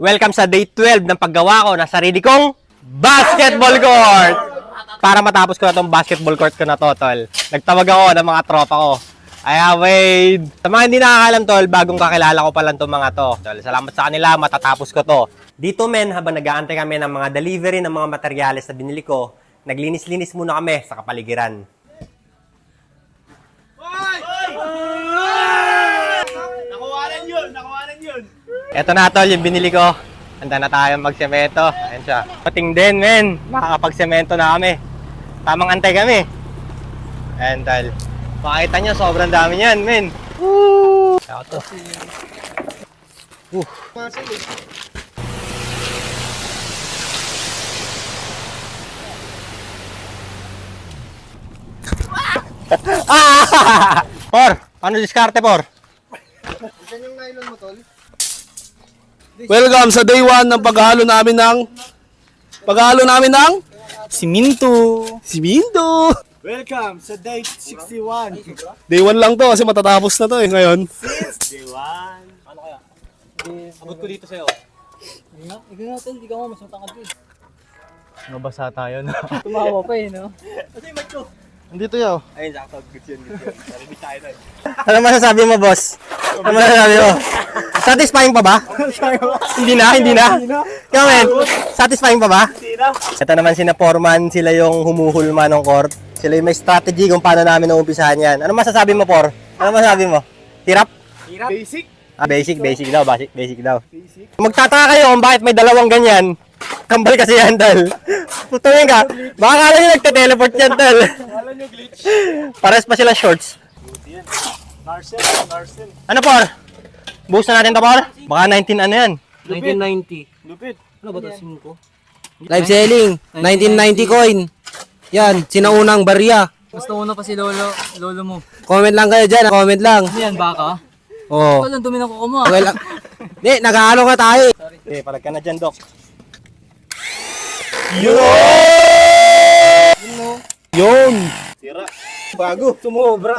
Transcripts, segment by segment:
Welcome sa day 12 ng paggawa ko ng sarili kong basketball court! Para matapos ko na itong basketball court ko na to, tol. Nagtawag ako ng mga tropa ko. Wait. Sa mga hindi nakakalam, tol, bagong kakilala ko pa lang itong mga to. Tol, salamat sa kanila, matatapos ko to. Dito, men, habang nag-aantay kami ng mga delivery ng mga materyales na binili ko, naglinis-linis muna kami sa kapaligiran. Nakuhanan yun! Eto na, tol, yung binili ko. Handa na tayo magsemento. Ayan siya. Pating din, men. Makakapagsemento na kami. Tamang antay kami. Ayan, tol. Makakita nyo, sobrang dami niyan, men. Woo! Ako to. Por, paano diskarte, Por? Saan yung nylon mo, tol? Welcome sa day 1 ng paghalo namin ng Siminto! siminto. Welcome sa day 61! Day 1 lang to kasi matatapos na to ngayon. Day 1! Ano kaya? Abot ko dito sa'yo. Ikaw nga, tol, di ka mo mas matangad eh. Mabasa tayo na. Tumawa pa eh, no? Kasi macho! Andito yaw. Ayun, sakto. Good yun. Narinig tayo na. Ano masasabi mo, boss? Ano masasabi mo? Satisfying pa ba? Hindi na. Ikaw, men, satisfying pa ba? Ito naman sina Foreman, sila yung humuhulma ng court. Sila yung may strategy kung paano namin uumpisahan yan. Ano masasabi mo, Por? Ano masasabi mo? Hirap? Basic! Basic daw. Magtataka kayo kung bakit may dalawang ganyan. Kambal kasi yan, tol. Putungin ka. Baka kala nyo nagte-teleport yan, tol. Alam nyo glitch! Pares pa sila shorts. Narcel! Ano, Por? Buhos na natin to, Por? Baka 19 ano yan? 1990. Lupit! Ano ba ito? 5? Live selling, 1990 coin. Yan, sinaunang barya. Basta una pa si lolo mo. Comment lang kayo dyan, comment lang. Ano yan, baka? Oo. Tol, ang dumi ng kuko mo. Okay lang. Di, nag-aalo ka tayo. Okay, palag ka na dyan, Doc. Yun. Bago, sumobra.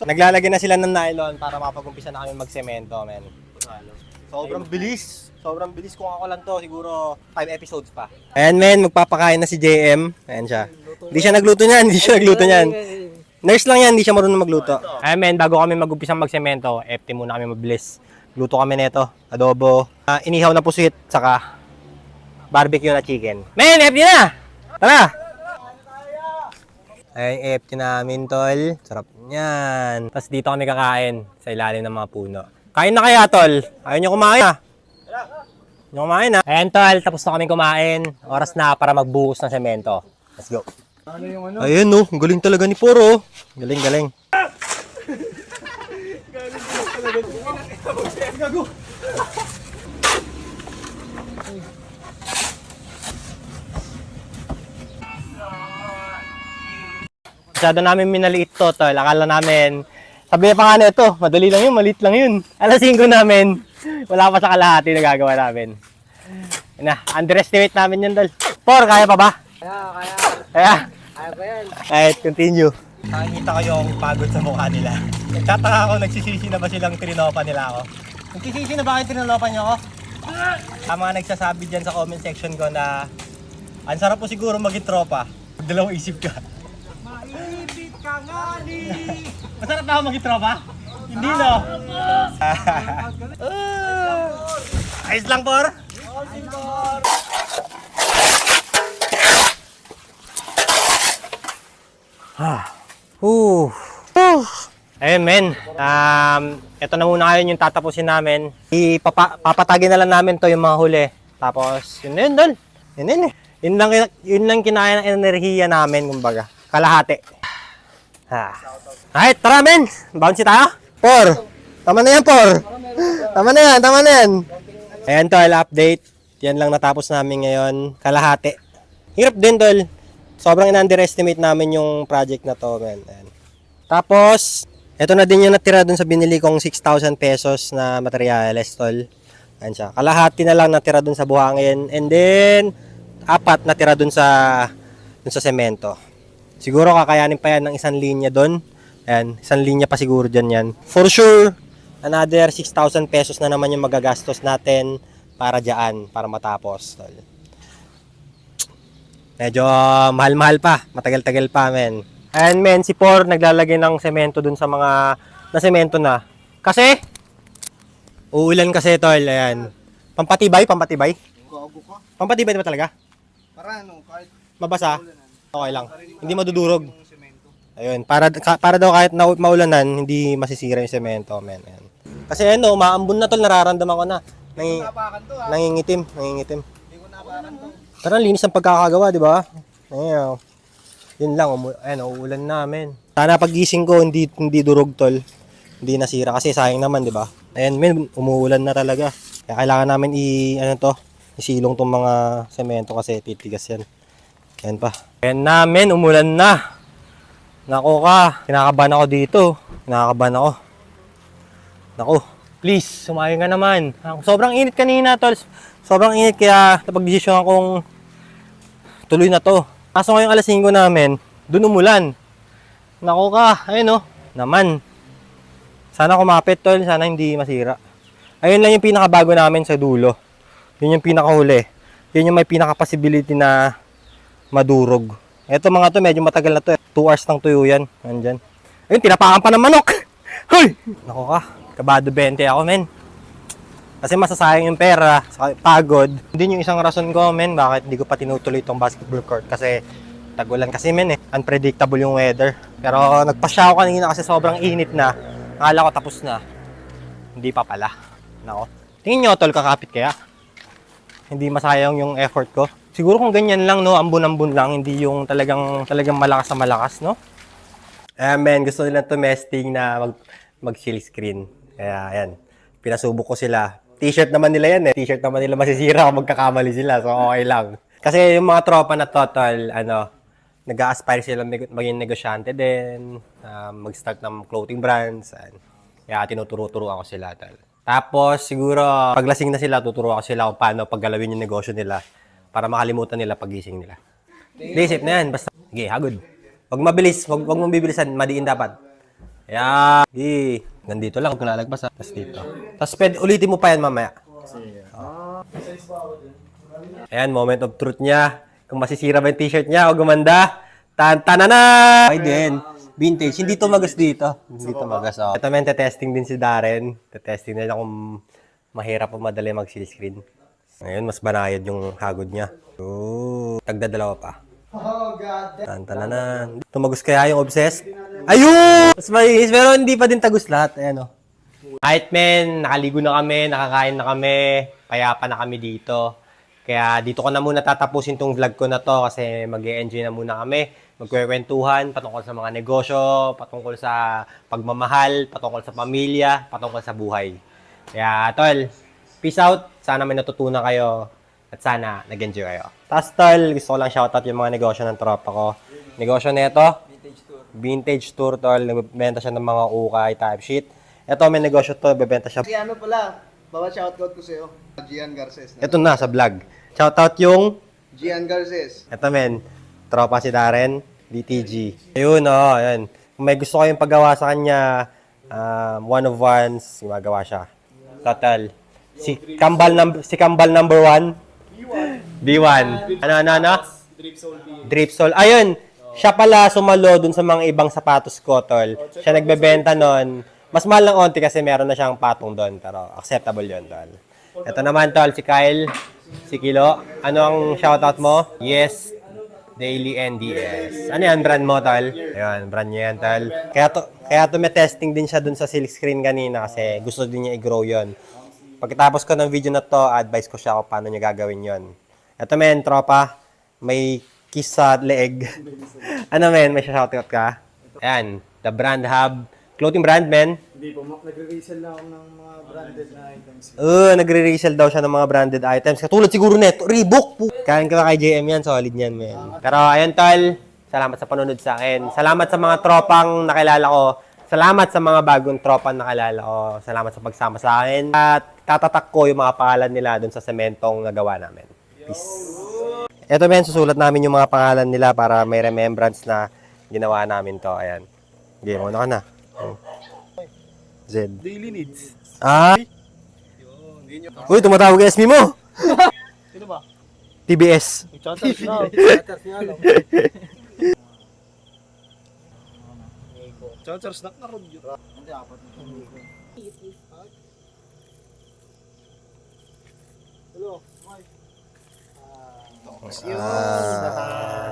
Naglalagay na sila ng nylon para mapag-umpisa na kami magsemento, men. Sobrang bilis kung ako lang to, siguro 5 episodes pa. Ayan, men, magpapakain na si JM. Ayan siya. Hindi siya nagluto niyan. Nurse lang yan, hindi siya marunong magluto. Ayan, men, bago kami mag-umpisang magsemento, FT muna kami mabilis. Luto kami nito, adobo, inihaw na pusit, saka barbecue na chicken. Men, FT na! Tara! Ay, FT namin, tol. Sarap niyan. Tapos dito kami kakain sa ilalim ng mga puno. Kain na kaya, tol? Ayaw nyo kumain, ha? Ayaw nyo kumain, ha? Ayan, tol. Tapos na kami kumain. Oras na para magbuhos ng semento. Let's go. Ayan, no. Ang galing talaga ni Poro. Galing. Masyado namin minaliit to, tol. Akala namin, sabi pa nga na ito, madali lang yun, maliit lang yun. Alas 5 namin, wala pa sa kalahati na gagawa namin. Yun na, underestimate namin yun, tol. Por, kaya pa ba? Kaya pa yan. Alright, continue. Nakikita ko yung pagod sa mukha nila. Nagtataka ako, nagsisisi na ba silang trinopa nila ako? Nagsisisi na ba kayo trinopa niyo ako? Ang mga nagsasabi dyan sa comment section ko na ang sarap po siguro maging tropa. Dalawang isip ka. Masarap na ako maging-tropa? Hindi, no? Ayos lang, Por? Ayun, men. Ito na muna ngayon yung tatapusin namin. Papatagin na lang namin to yung mga huli. Tapos, yun na yun, Dol. Yun lang kinaya ng enerhiya namin, kumbaga. Kalahati. Alright, tara, men. Bouncy tayo. Por. Tama na yan, Por. Tama na yan. Ayan, tol, update. Yan lang natapos namin ngayon. Kalahati. Hirap din, tol. Sobrang in-underestimate namin yung project na to, men. Ayan. Tapos, ito na din yung natira dun sa binili kong 6,000 pesos na materyales, tol. Ayan siya. Kalahati na lang natira dun sa buhangin. And then, 4 natira dun sa semento. Siguro kakayanin pa yan ng isang linya doon. Ayan, isang linya pa siguro dyan yan. For sure, another 6,000 pesos na naman yung magagastos natin para dyan, para matapos, tol. Medyo mahal-mahal pa, matagal-tagal pa, men. And men, si Por naglalagay ng semento dun sa mga na semento na. Kasi uulan kasi, tol, ayan. Pampatibay. Pampatibay ba talaga? Para ano, kahit Mabasa? Okay lang. Hindi madudurog. Ayun, para daw kahit maulanan, hindi masisira yung semento, men. Ayan. Kasi ano, umaambon na, tol, nararamdaman ko na. Nangingitim. Pero ang linis ng pagkakagawa, di ba? Ayun. Yun lang, uulan namin. Sana pagising ko, hindi durog, tol. Hindi nasira kasi sayang naman, di ba? Ayan, men, umuulan na talaga. Kaya kailangan namin isilong tong mga semento kasi titigas yan. Ayan pa. Ayan namin, umulan na. Nako ka, kinakabahan ako dito. Nako, please, sumayo ka naman. Sobrang init kanina, tol. Sobrang init kaya napag-desisyon akong tuloy na to. Kaso ngayong alas 5 namin, dun umulan. Nako ka, ayun naman. Sana kumapit, tol. Sana hindi masira. Ayun lang yung pinakabago namin sa dulo. Yun yung pinakahuli. Yun yung may pinaka-possibility na madurog. Ito mga to, medyo matagal na to. 2 hours nang tuyo yan. Nandyan. Ayun, tinapakan pa ng manok. Hoy! Nako ka, kabado 20 ako, men. Kasi masasayang yung pera, pagod. Hindi yung isang rason ko, men, bakit hindi ko pa tinutuloy itong basketball court. Kasi tag-ulan kasi, men, unpredictable yung weather. Pero nagpasya ako kanina kasi sobrang init na. Akala ko tapos na. Hindi pa pala. Nako. Tingin nyo, tol, kakapit kaya? Hindi masayang yung effort ko. Siguro kung ganyan lang, ambon-ambon lang, hindi yung talagang malakas na malakas, no? Men, gusto nila tumesting na mag-seal screen. Kaya, ayan, pinasubok ko sila. T-shirt naman nila yan T-shirt naman nila masisira kung magkakamali sila, so okay lang. Kasi yung mga tropa na total, nag-a-aspire sila maging negosyante din, mag-start ng clothing brands. Kaya tinuturo-turo ako sila, tol. Tapos, siguro, paglasing na sila, tuturo ako sila kung paano paggalawin yung negosyo nila para makalimutan nila pagising nila. Isip na yan, basta. Sige, hagod. Huwag mabilis, huwag mong bibilisan, madiin dapat. Kaya, nandito lang, kung lalagpas, tapos dito. Tapos, ulitin mo pa yan mamaya. Ayan, moment of truth niya. Kung masisira ba yung t-shirt niya o gumanda, tantanana! Okay din. Vintage. Hindi tumagas dito. Hindi tumagas. Oh. Ito men, testing din si Darren. Testing nila kung mahirap o madali mag-seal screen. Ngayon, mas banayad yung hagod niya. Tagdadalawa pa. Oh, God. Tantananan. Tumagos kaya yung obsessed? Ayun! Mas malinis, pero hindi pa din tagos lahat. Ayan o. Kahit men, nakaligo na kami, nakakain na kami, payapa na kami dito. Kaya dito ko na muna tatapusin tong vlog ko na to kasi mag-e-enjoy na muna kami. Magkwekwentuhan patungkol sa mga negosyo, patungkol sa pagmamahal, patungkol sa pamilya, patungkol sa buhay. Kaya tol, peace out. Sana may natutunan kayo at sana nag-enjoy kayo. Tapos tol, gusto ko lang shoutout yung mga negosyo ng tropa ko. Negosyo nito, Vintage Tour tol. Nagbebenta siya ng mga ukay type shit. Ito may negosyo to, bebenta siya. Si ano pala, bawat shoutout ko sa'yo. Gian Garces. Ito na sa vlog. Shoutout yung Gian Garces. ito men, tropa si Darren, DTG. Ayun, ayun. Kung may gusto kayong paggawa sa kanya, one of ones, gumagawa siya. Total. Si Kambal number 1. B1. Ano? Drip Soul. Ayun, siya pala sumalo dun sa mga ibang sapatos ko, tol. Siya nagbebenta nun. Mas mahal ng onti kasi meron na siyang patong doon, pero acceptable yun, tol. Ito naman, tol, si Kyle, si Kilo. Ano ang shoutout mo? Yes, Daily NDS. Ano yan, brand mo, tol? Ayun, brand niya yan, tol. Kaya to may testing din siya dun sa silk screen kanina kasi gusto din niya i-grow yon. Pagkatapos ko ng video na to, advice ko siya kung paano niya gagawin yon. Ito, men, tropa, may kiss sa leeg. Ano, men, may shoutout ka? Ayan, The Brand Hub. Clothing brand, men? Hindi po, nagre-resell na ako ng mga branded na items. Nagre-resell daw siya ng mga branded items. Katulad siguro neto, Reebok. Kain ka kay JM yan, solid yan, men. Pero ayun, tol, salamat sa panunod sa akin. Salamat sa mga tropang nakilala ko. Salamat sa mga bagong tropang nakilala ko. Salamat sa pagsama sa akin. At tatatak ko yung mga pangalan nila dun sa sementong nagawa namin. Peace. Ito, men, susulat namin yung mga pangalan nila para may remembrance na ginawa namin to. Ayan. Game, una ka na. Z. Daily needs. Ah? Uy, tumatawag yung SB mo. Sino ba? TBS. Chatters na. Chatters na karod yun. Hindi, apat na. Hello, Mike. Yun.